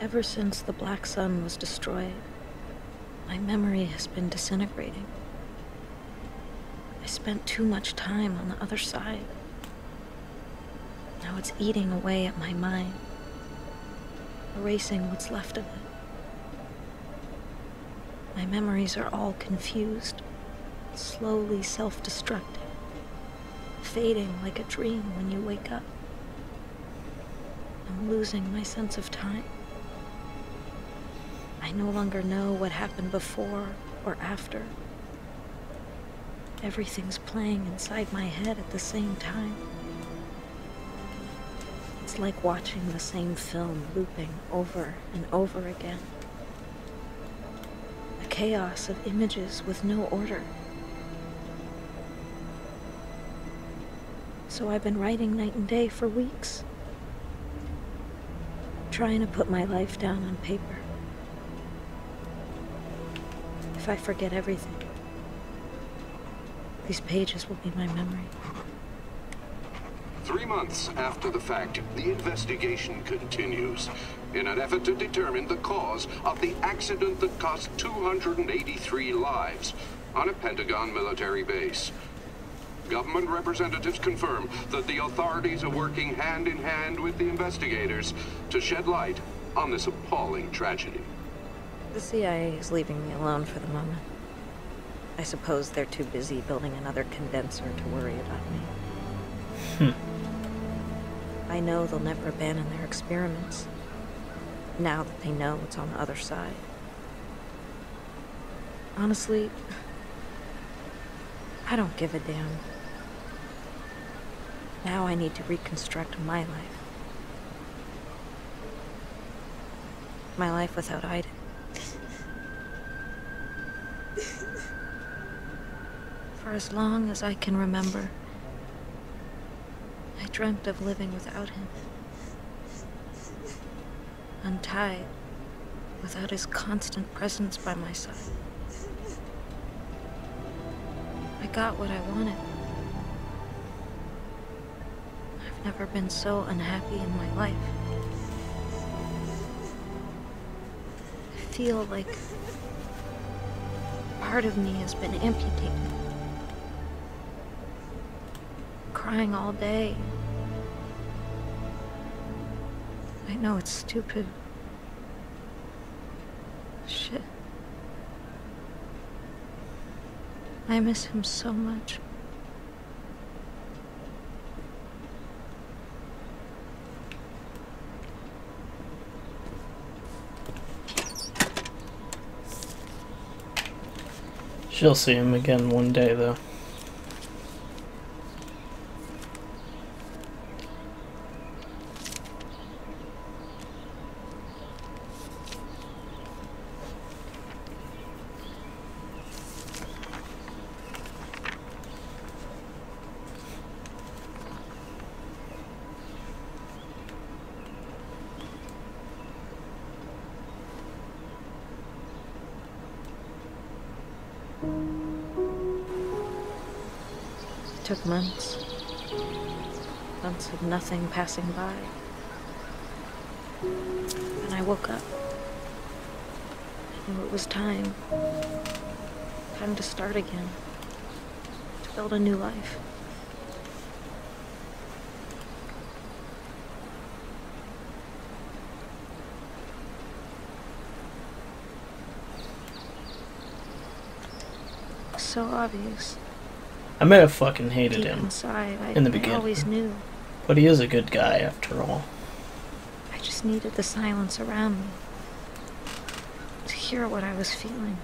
Ever since the Black Sun was destroyed, my memory has been disintegrating. I spent too much time on the other side. Now it's eating away at my mind, erasing what's left of it. My memories are all confused, slowly self-destructing, fading like a dream when you wake up. I'm losing my sense of time. I no longer know what happened before or after. Everything's playing inside my head at the same time. It's like watching the same film looping over and over again. A chaos of images with no order. So I've been writing night and day for weeks, trying to put my life down on paper. If I forget everything, these pages will be my memory. 3 months after the fact, the investigation continues in an effort to determine the cause of the accident that cost 283 lives on a Pentagon military base. Government representatives confirm that the authorities are working hand in hand with the investigators to shed light on this appalling tragedy. The CIA is leaving me alone for the moment. I suppose they're too busy building another condenser to worry about me. I know they'll never abandon their experiments, now that they know what's on the other side. Honestly, I don't give a damn. Now I need to reconstruct my life. My life without Ida. For as long as I can remember, I dreamt of living without him. Untied, without his constant presence by my side. I got what I wanted. I've never been so unhappy in my life. I feel like part of me has been amputated. Crying all day. I know it's stupid. Shit. I miss him so much. She'll see him again one day, though. It took months. Months of nothing passing by. And I woke up. I knew it was time. Time to start again. To build a new life. So obvious. I may have fucking hated Deep him inside, in the I beginning, always knew. but he is a good guy after all. I just needed the silence around me to hear what I was feeling.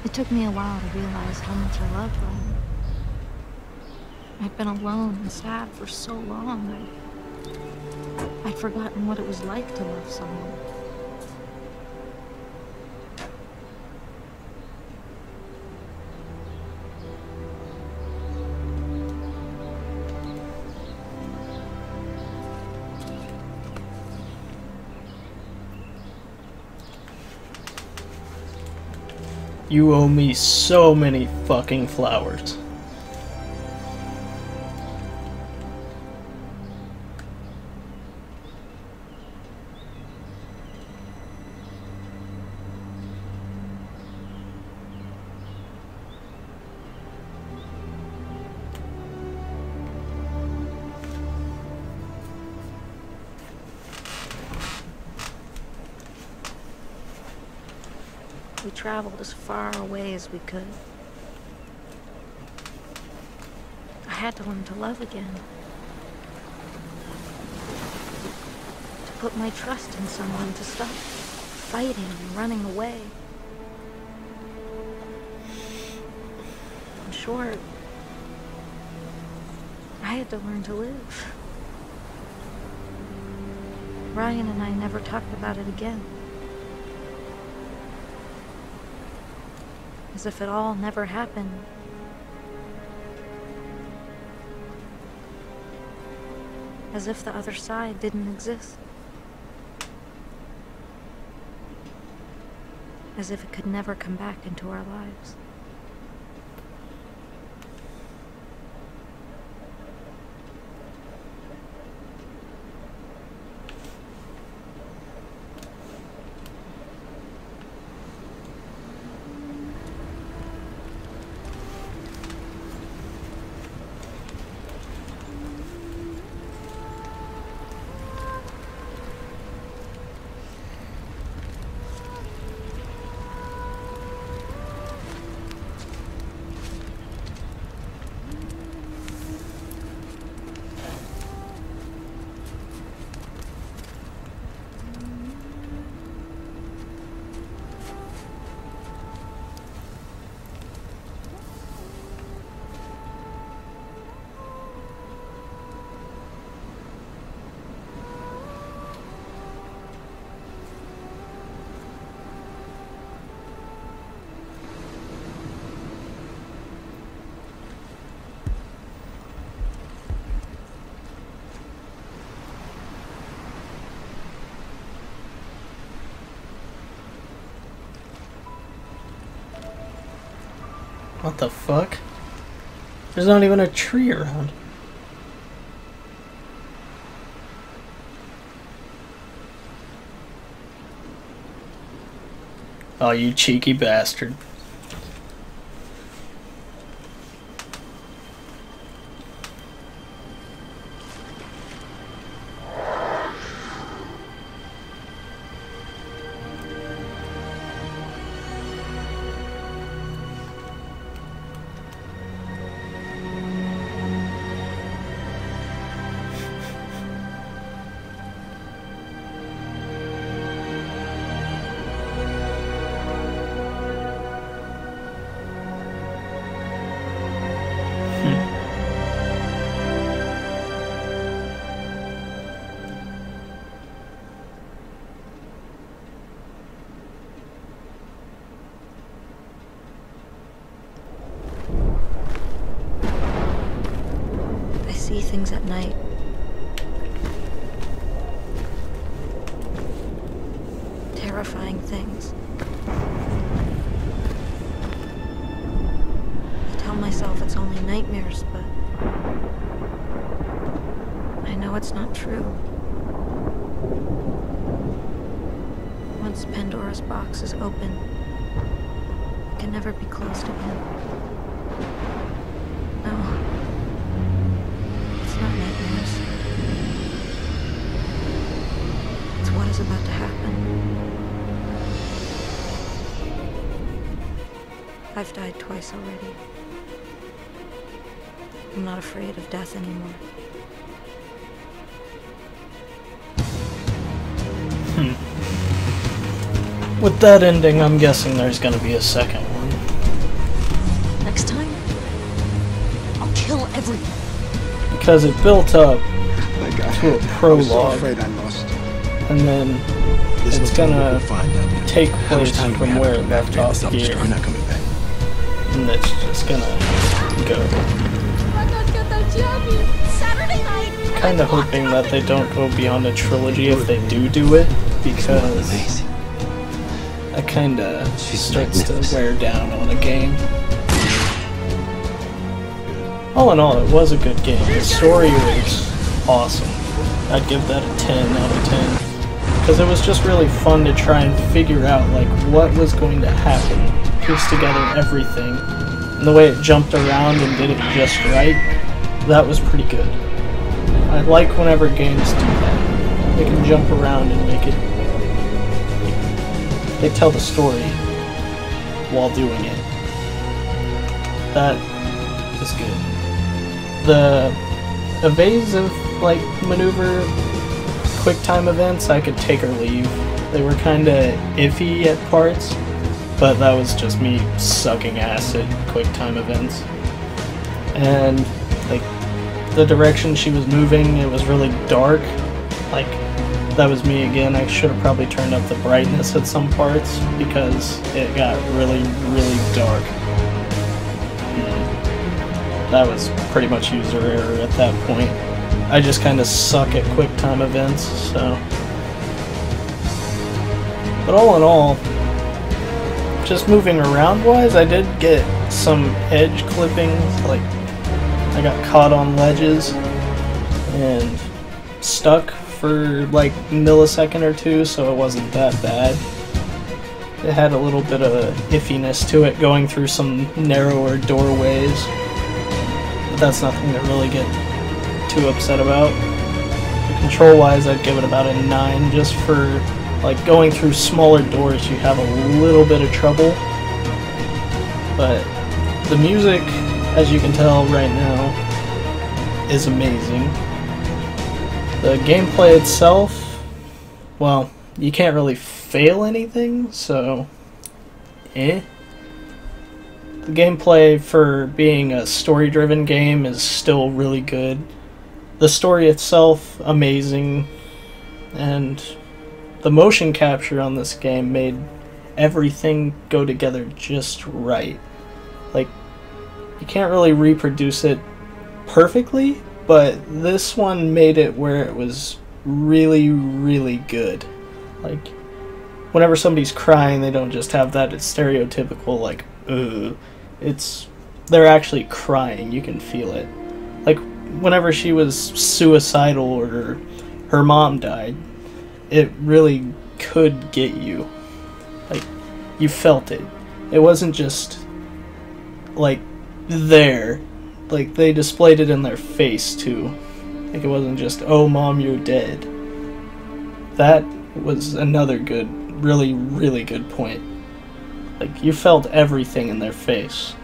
It took me a while to realize how much I loved Ryan. I'd been alone and sad for so long. I'd forgotten what it was like to love someone. You owe me so many fucking flowers. We traveled as far away as we could. I had to learn to love again. To put my trust in someone, to stop fighting and running away. In short, I had to learn to live. Ryan and I never talked about it again. As if it all never happened. As if the other side didn't exist. As if it could never come back into our lives. What the fuck? There's not even a tree around. Oh, you cheeky bastard. See things at night. Terrifying things. I tell myself it's only nightmares, but I know it's not true. Once Pandora's box is open, it can never be closed again. No. It's not nightmares. It's what is about to happen. I've died twice already. I'm not afraid of death anymore. With that ending, I'm guessing there's gonna be a second one. Next time, I'll kill everyone. Because it built up to a prologue, so afraid I lost. and then it's gonna take place from where it left off here, I'm not coming back. and it's just gonna go. Kinda hoping that they don't go beyond a trilogy if they do it, because that kinda starts to wear down on a game. All in all, it was a good game. The story was awesome. I'd give that a 10 out of 10. Because it was just really fun to try and figure out, like, what was going to happen. Piece together everything. And the way it jumped around and did it just right, that was pretty good. I like whenever games do that. They can jump around and make it... They tell the story while doing it. That is good. The evasive, like, maneuver quick time events, I could take or leave. They were kinda iffy at parts, but that was just me sucking ass at quick time events. And, like, the direction she was moving, it was really dark. Like, that was me again. I should have probably turned up the brightness at some parts because it got really, really dark. That was pretty much user error at that point. I just kind of suck at quick time events, so. But all in all, just moving around wise, I did get some edge clippings, like I got caught on ledges and stuck for like a millisecond or two, so it wasn't that bad. It had a little bit of iffiness to it going through some narrower doorways. But that's nothing to really get too upset about. Control-wise, I'd give it about a 9, just for like going through smaller doors you have a little bit of trouble. But the music, as you can tell right now, is amazing. The gameplay itself, well, you can't really fail anything, so eh. The gameplay for being a story-driven game is still really good. The story itself, amazing. And the motion capture on this game made everything go together just right. Like, you can't really reproduce it perfectly, but this one made it where it was really, really good. Like, whenever somebody's crying, they don't just have that stereotypical, like, ugh. They're actually crying, you can feel it. Like, whenever she was suicidal or her mom died, it really could get you. Like, you felt it. It wasn't just, like, there. Like, they displayed it in their face, too. Like, it wasn't just, oh, Mom, you're dead. That was another good, really, really good point. Like, you felt everything in their face.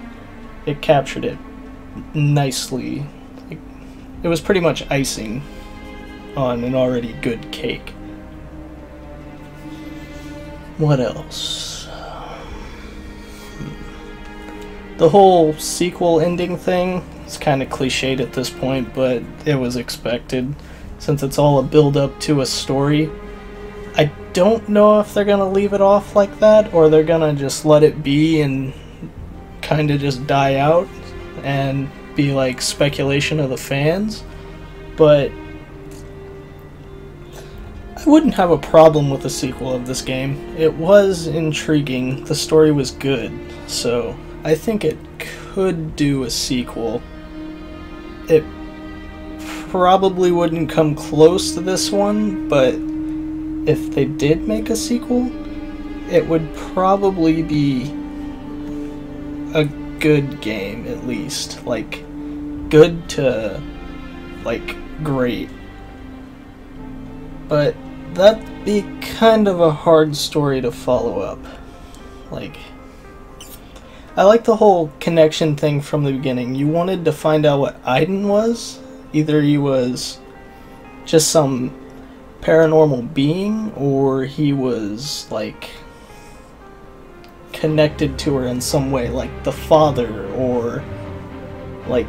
It captured it nicely. Like, it was pretty much icing on an already good cake. What else? The whole sequel ending thing is kind of cliched at this point, but it was expected, since it's all a build-up to a story. I don't know if they're gonna leave it off like that, or they're gonna just let it be and kind of just die out and be like speculation of the fans. But I wouldn't have a problem with a sequel of this game. It was intriguing, the story was good, so I think it could do a sequel. It probably wouldn't come close to this one, but if they did make a sequel, it would probably be a good game, at least. Like, good to, like, great. But that'd be kind of a hard story to follow up. Like, I like the whole connection thing from the beginning. You wanted to find out what Aiden was. Either he was just some paranormal being, or he was, like, connected to her in some way, like the father, or, like,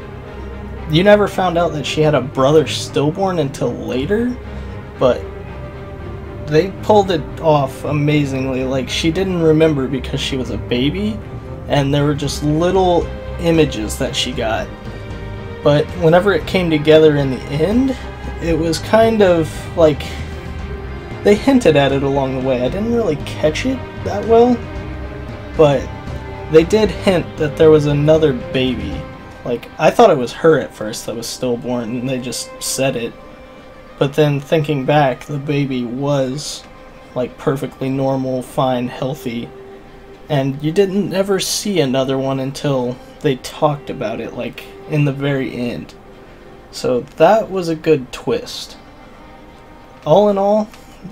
you never found out that she had a brother stillborn until later, but they pulled it off amazingly. Like, she didn't remember because she was a baby, and there were just little images that she got. But whenever it came together in the end, it was kind of like, they hinted at it along the way. I didn't really catch it that well, but they did hint that there was another baby. Like, I thought it was her at first that was stillborn, and they just said it. But then thinking back, the baby was, like, perfectly normal, fine, healthy. And you didn't ever see another one until they talked about it, like, in the very end. So that was a good twist. All in all,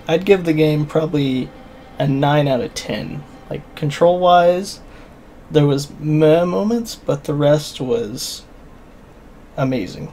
I'd give the game probably a 9 out of 10. Like, control-wise, there was meh moments, but the rest was amazing.